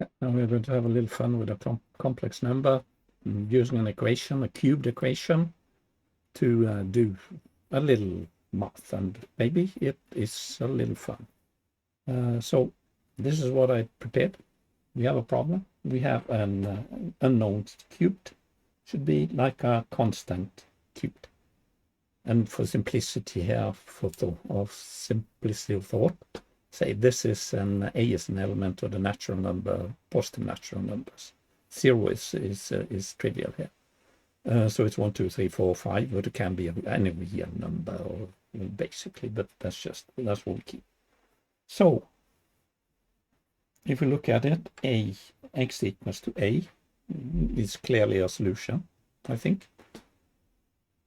Now we're going to have a little fun with a complex number using an equation, a cubed equation, to do a little math, and maybe it is a little fun. So this is what I prepared. We have a problem. We have an unknown cubed. Should be like a constant cubed. And for simplicity here, simplicity of thought, say this is A is an element of the natural number, positive natural numbers. 0 is trivial here. So it's 1, 2, 3, 4, 5, but it can be any real number, or basically, but that's what we keep. So if we look at it, x equals to a is clearly a solution, I think.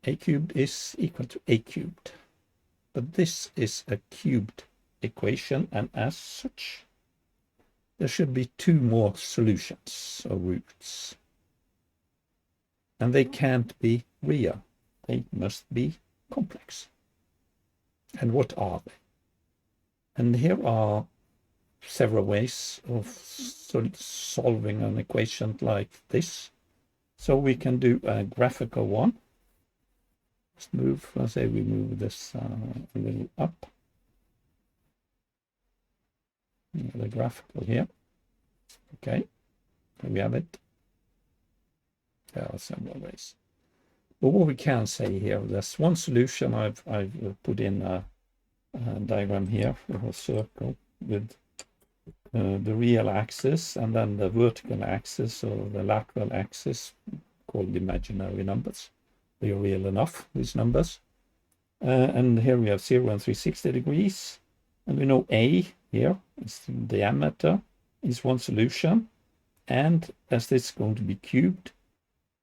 A cubed is equal to a cubed. But this is a cubed equation, and as such, there should be two more solutions or roots. And they can't be real. They must be complex. And what are they? And here are several ways of solving an equation like this. So we can do a graphical one. Let's say we move this a little up. The graphical here. Okay, there we have it. There are several ways. But what we can say here, there's one solution. I've put in a diagram here for a circle with the real axis and then the vertical axis or the lateral axis, called imaginary numbers. They are real enough, these numbers. And here we have 0 and 360 degrees. And we know A here is the diameter is one solution. And as this is going to be cubed,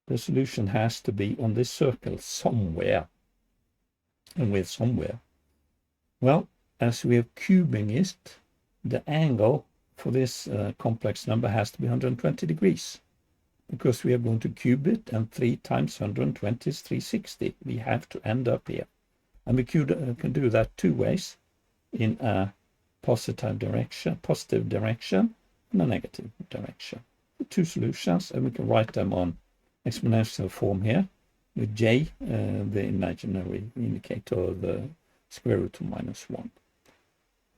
the solution has to be on this circle somewhere. And with somewhere, well, as we are cubing it, the angle for this complex number has to be 120 degrees. Because we are going to cube it, and 3 times 120 is 360. We have to end up here. And we can do that two ways, in a positive direction and a negative direction. Two solutions, and we can write them on exponential form here, with j, the imaginary indicator, the square root of -1.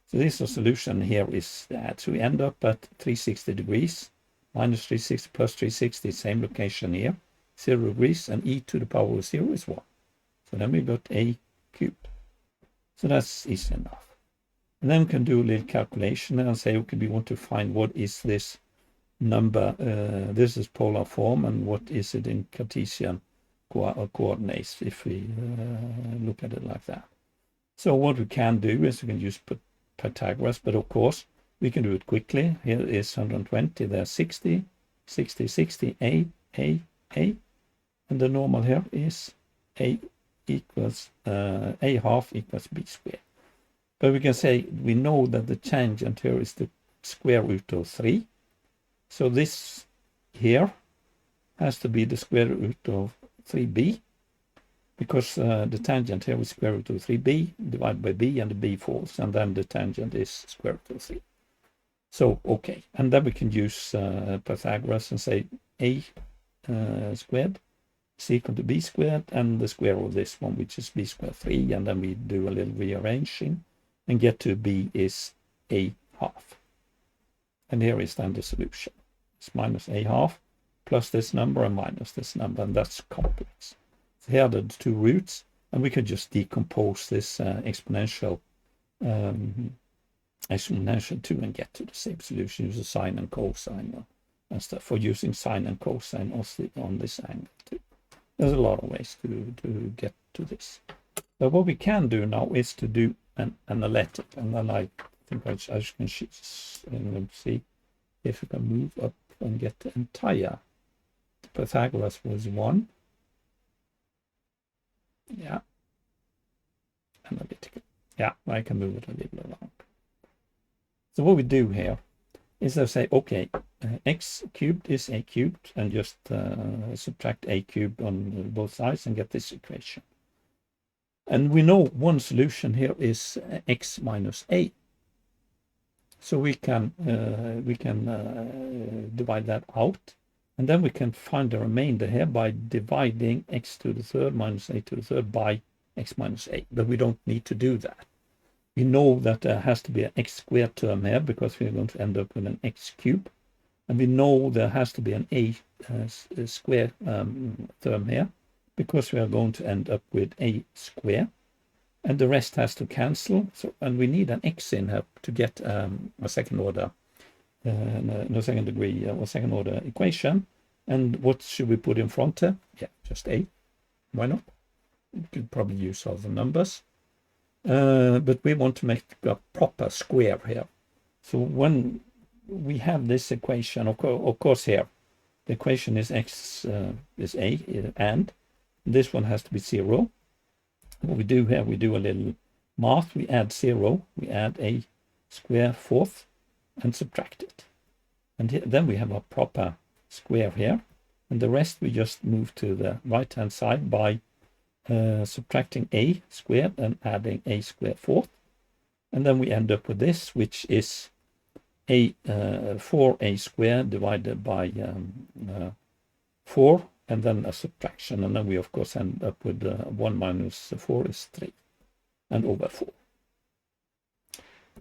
So this solution here is that. So we end up at 360 degrees, minus 360 plus 360, same location here, 0 degrees, and e to the power of 0 is 1. So then we got a cubed. So that's easy enough. And then we can do a little calculation and say, okay, we want to find what is this number. This is polar form, and what is it in Cartesian coordinates if we look at it like that. So what we can do is we can use Pythagoras, but of course we can do it quickly. Here is 120, there's 60, 60, 60, a, and the normal here is a equals a half equals b squared. But we can say we know that the tangent here is the square root of 3. So this here has to be the square root of 3b, because the tangent here is square root of 3b divided by b, and the b falls, and then the tangent is square root of 3. So, okay, and then we can use Pythagoras and say a squared is equal to b squared, and the square of this one, which is b squared 3, and then we do a little rearranging and get to b is a half. And here is then the solution. It's minus a half plus this number and minus this number, and that's complex. So here are the two roots, and we can just decompose this exponential too and get to the same solution. Use a sine and cosine and stuff for using sine and cosine on this angle too. There's a lot of ways to get to this. But what we can do now is to do an analytic, and then I think I can see if we can move up and get the entire. Pythagoras was 1. Yeah. Analytical. Yeah, I can move it a little around. So what we do here is I say, okay, x cubed is a cubed, and just subtract a cubed on both sides and get this equation. And we know one solution here is x minus a. So we can divide that out, and then we can find the remainder here by dividing x to the third minus a to the third by x minus a. But we don't need to do that. We know that there has to be an x squared term here because we're going to end up with an x cube. And we know there has to be an a square term here because we are going to end up with a square. And the rest has to cancel. So, and we need an x in here to get a second order, no second degree or second order equation. And what should we put in front here? Yeah, just a. Why not? You could probably use other numbers. But we want to make a proper square here. So when we have this equation, of course here, the equation is x is a, and this one has to be 0. What we do here, we do a little math. We add 0, we add a square fourth, and subtract it. And then we have a proper square here. And the rest we just move to the right-hand side by subtracting a squared and adding a squared fourth. And then we end up with this, which is a 4a squared divided by 4, and then a subtraction. And then we, of course, end up with 1 minus 4 is 3, and over 4.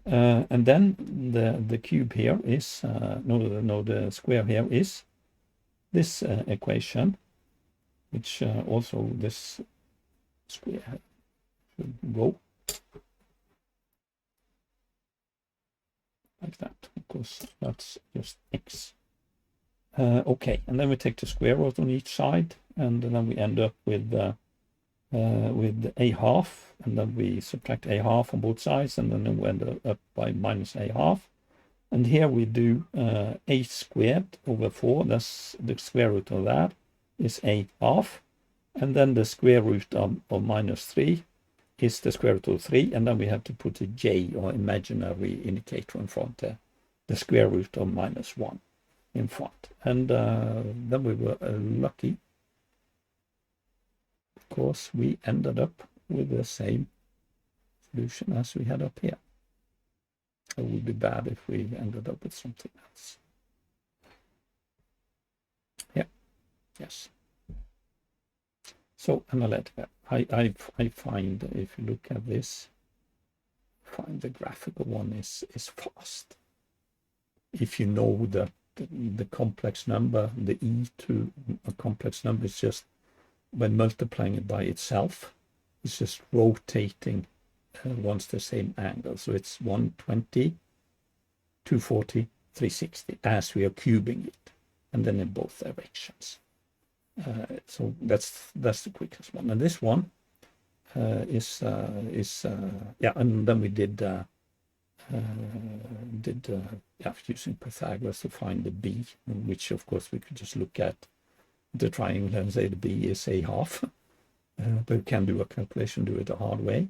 And then the cube here is, the square here is this equation, which also this square should go like that, because that's just x. Okay, and then we take the square root on each side, and then we end up with a half, and then we subtract a half on both sides, and then we end up by minus a half. And here we do a squared over 4, that's the square root of that, is a half. And then the square root of minus 3 is the square root of 3, and then we have to put a j, or imaginary indicator, in front there, the square root of minus 1 in front. And then we were lucky, because we ended up with the same solution as we had up here. It would be bad if we ended up with something else. Yeah, yes. So analytic, I find, if you look at this, find the graphical one is fast. If you know that the complex number, the e to a complex number is just, when multiplying it by itself, it's just rotating once the same angle. So it's 120, 240, 360 as we are cubing it, and then in both directions. So that's the quickest one. And this one is yeah. And then we did using Pythagoras to find the b, which of course we could just look at the triangle and say the b is a half. But we can do a calculation, do it a hard way,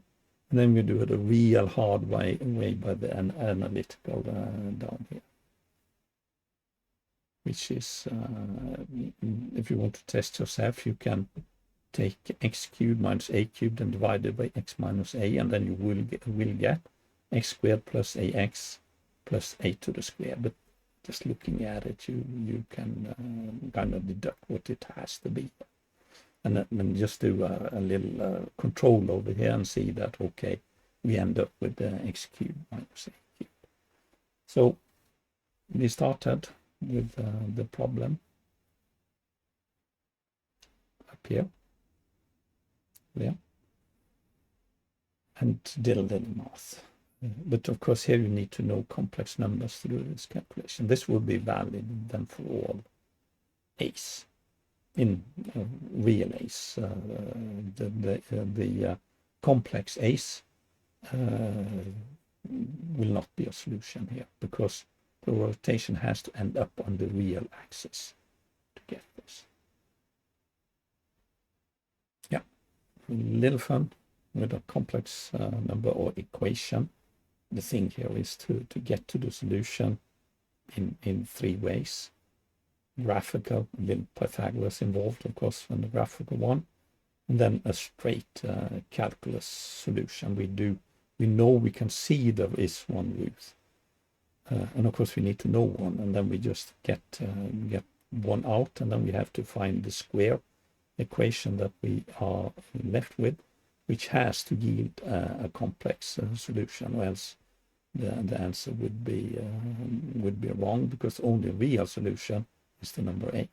and then we do it a real hard way by the analytical down here, which is, if you want to test yourself, you can take x cubed minus a cubed and divide it by x minus a, and then you will get x squared plus ax plus a to the square. But just looking at it, you can kind of deduct what it has to be. And then just do a little control over here and see that, okay, we end up with x cubed minus a cubed. So we started with the problem up here, there, and did a little math. But of course here you need to know complex numbers to do this calculation. This will be valid then for all a's. In real a's, the complex a's will not be a solution here, because the rotation has to end up on the real axis to get this. Yeah, a little fun with a complex number or equation. The thing here is to get to the solution in 3 ways. Graphical, a little Pythagoras involved, of course, in the graphical one, and then a straight calculus solution. We know we can see there is one root, and of course we need to know one, and then we just get one out, and then we have to find the square equation that we are left with, which has to yield a complex solution, or else the answer would be wrong, because only a real solution is the number A.